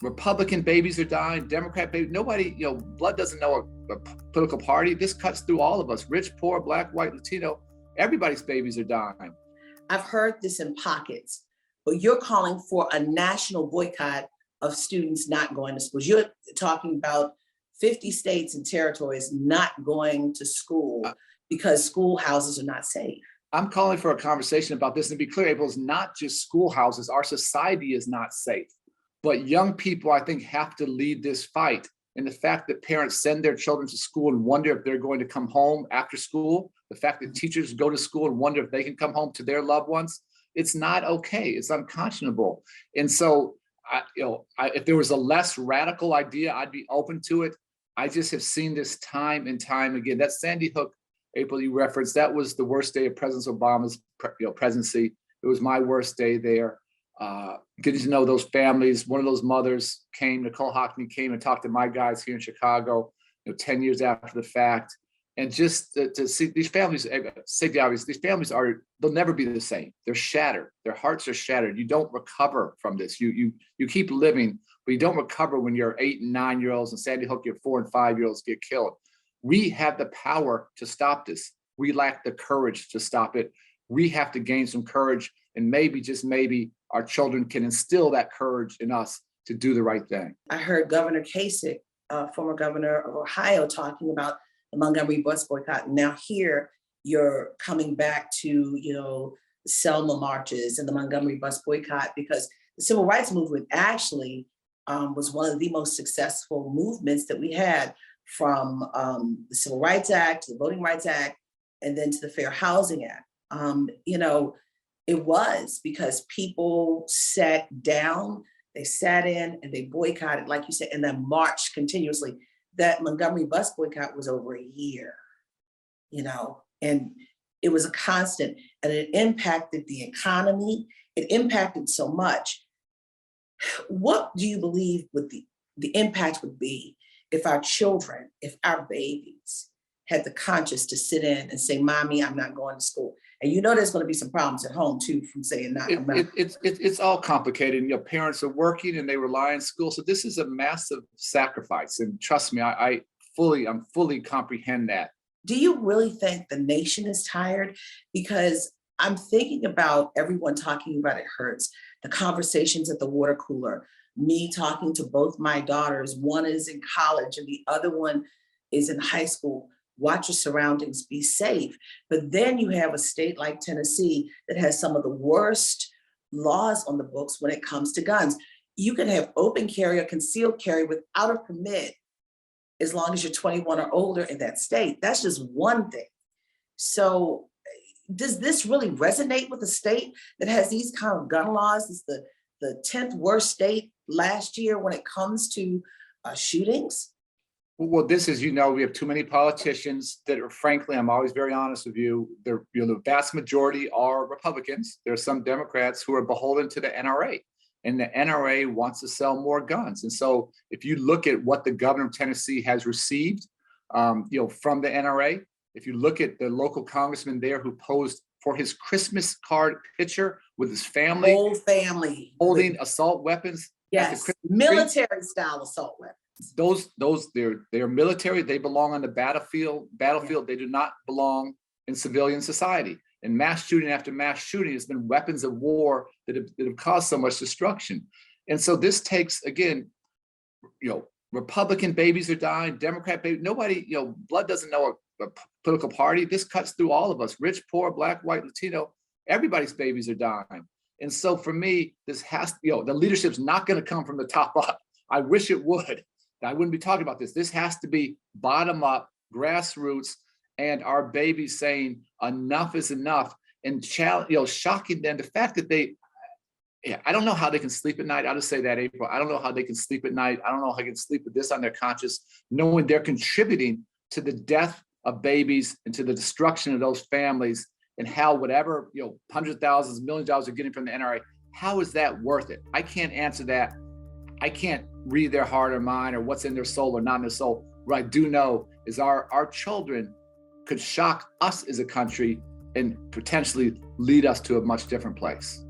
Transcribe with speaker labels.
Speaker 1: Republican babies are dying, Democrat babies, nobody, blood doesn't know a political party. This cuts through all of us, rich, poor, black, white, Latino, everybody's babies are dying.
Speaker 2: I've heard this in pockets, but you're calling for a national boycott of students not going to schools. You're talking about 50 states and territories not going to school because schoolhouses are not safe.
Speaker 1: I'm calling for a conversation about this, and to be clear, April, it's not just schoolhouses. Our society is not safe, but young people, I think, have to lead this fight. And the fact that parents send their children to school and wonder if they're going to come home after school, the fact that teachers go to school and wonder if they can come home to their loved ones, it's not okay. It's unconscionable. And so, if there was a less radical idea, I'd be open to it. I just have seen this time and time again. That Sandy Hook, April, you referenced, that was the worst day of President Obama's presidency. It was my worst day there. Getting to know those families. One of those mothers came, Nicole Hockney came and talked to my guys here in Chicago, 10 years after the fact. And just to see these families, say the obvious, these families they'll never be the same. They're shattered. Their hearts are shattered. You don't recover from this. You keep living, but you don't recover when your 8 and 9-year-olds and Sandy Hook, your 4 and 5-year-olds get killed. We have the power to stop this. We lack the courage to stop it. We have to gain some courage, and maybe, just maybe, our children can instill that courage in us to do the right thing.
Speaker 2: I heard Governor Kasich, former governor of Ohio, talking about the Montgomery Bus Boycott. And now here you're coming back to, Selma marches and the Montgomery Bus Boycott, because the civil rights movement actually was one of the most successful movements that we had, from the Civil Rights Act to the Voting Rights Act, and then to the Fair Housing Act. It was because people sat down, they sat in, and they boycotted, like you said, and then marched continuously. That Montgomery Bus Boycott was over a year, and it was a constant, and it impacted the economy. It impacted so much. What do you believe the impact would be if our children, if our babies had the conscience to sit in and say, "Mommy, I'm not going to school"? And there's going to be some problems at home too from saying not.
Speaker 1: It's all complicated. Parents are working and they rely on school. So this is a massive sacrifice. And trust me, I'm fully comprehend that.
Speaker 2: Do you really think the nation is tired? Because I'm thinking about everyone talking about it hurts, the conversations at the water cooler, me talking to both my daughters. One is in college and the other one is in high school. Watch your surroundings, be safe. But then you have a state like Tennessee that has some of the worst laws on the books when it comes to guns. You can have open carry or concealed carry without a permit as long as you're 21 or older in that state. That's just one thing. So does this really resonate with a state that has these kind of gun laws? It's the 10th worst state last year when it comes to shootings.
Speaker 1: Well, this is, we have too many politicians that are, frankly, I'm always very honest with you, the vast majority are Republicans. There are some Democrats who are beholden to the NRA, and the NRA wants to sell more guns. And so if you look at what the governor of Tennessee has received, from the NRA, if you look at the local congressman there who posed for his Christmas card picture with his family,
Speaker 2: whole family
Speaker 1: holding assault weapons.
Speaker 2: Yes, military style assault weapons. They're military. They belong on the battlefield. They do not belong in civilian society. And mass shooting after mass shooting has been weapons of war that have caused so much destruction. And so this takes, again, Republican babies are dying, Democrat babies, nobody, blood doesn't know a political party. This cuts through all of us, rich, poor, black, white, Latino, everybody's babies are dying. And so for me, this has, the leadership's not going to come from the top up. I wish it would. I wouldn't be talking about this. This has to be bottom up, grassroots, and our babies saying enough is enough, and shocking them. The fact that I don't know how they can sleep at night. I'll just say that, April. I don't know how they can sleep at night. I don't know how they can sleep with this on their conscience, knowing they're contributing to the death of babies and to the destruction of those families, and how whatever, hundreds of thousands, millions of dollars they're getting from the NRA, how is that worth it? I can't answer that. I can't read their heart or mind or what's in their soul or not in their soul. What I do know is our children could shock us as a country and potentially lead us to a much different place.